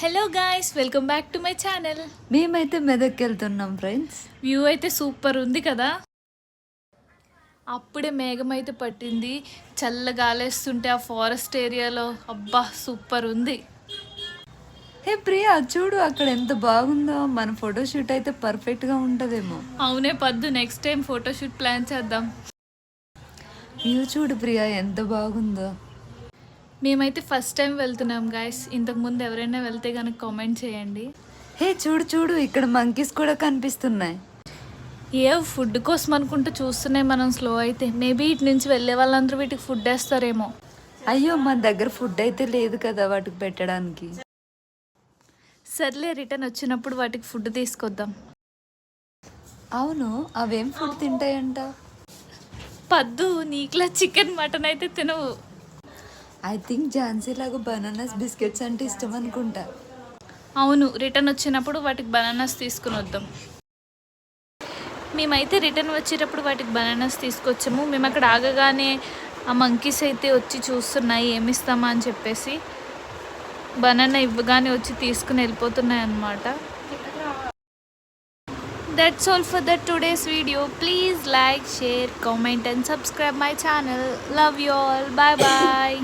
Hello guys, welcome back to my channel. మేమైతే మెదక్కి వెళ్తున్నాం friends. View అయితే సూపర్ ఉంది కదా. అప్పుడే మేఘం అయితే పట్టింది, చల్లగాలేస్తుంటే ఆ ఫారెస్ట్ ఏరియాలో అబ్బా సూపర్ ఉంది. హే ప్రియా, చూడు అక్కడ ఎంత బాగుందో. మన ఫోటోషూట్ అయితే పర్ఫెక్ట్గా ఉంటుందేమో. అవునే పద్దు, నెక్స్ట్ టైం ఫోటోషూట్ ప్లాన్ చేద్దాం. వ్యూ చూడు ప్రియా, ఎంత బాగుందో. మేమైతే ఫస్ట్ టైం వెళ్తున్నాం గాయస్. ఇంతకుముందు ఎవరైనా వెళ్తే కనుక కామెంట్ చేయండి. హే చూడు చూడు, ఇక్కడ మంకీస్ కూడా కనిపిస్తున్నాయి. ఏ ఫుడ్ కోసం అనుకుంటూ చూస్తున్నాయి మనం స్లో అయితే. మేబీ ఇటు నుంచి వెళ్ళే వాళ్ళందరూ వీటికి ఫుడ్ వేస్తారేమో. అయ్యో, మన దగ్గర ఫుడ్ అయితే లేదు కదా వాటికి పెట్టడానికి. సర్లే, రిటర్న్ వచ్చినప్పుడు వాటికి ఫుడ్ తీసుకొద్దాం. అవును, అవేం ఫుడ్ తింటాయంట? పద్దు, నీకులా చికెన్ మటన్ అయితే తినవు. ఐ థింక్ ఝాన్సీ లాగా బనానాస్ బిస్కెట్స్ అంటే ఇష్టం అనుకుంటా. అవును, రిటర్న్ వచ్చినప్పుడు వాటికి బనానాస్ తీసుకుని వద్దాం. మేమైతే రిటర్న్ వచ్చేటప్పుడు వాటికి బనానాస్ తీసుకొచ్చాము. మేము అక్కడ ఆగగానే ఆ మంకీస్ అయితే వచ్చి చూస్తున్నాయి ఏమిస్తామా అని చెప్పేసి. బనానా ఇవ్వగానే వచ్చి తీసుకుని వెళ్ళిపోతున్నాయి అన్నమాట. That's all for the today's video. Please like, share, comment and subscribe my channel. Love you all. Bye bye.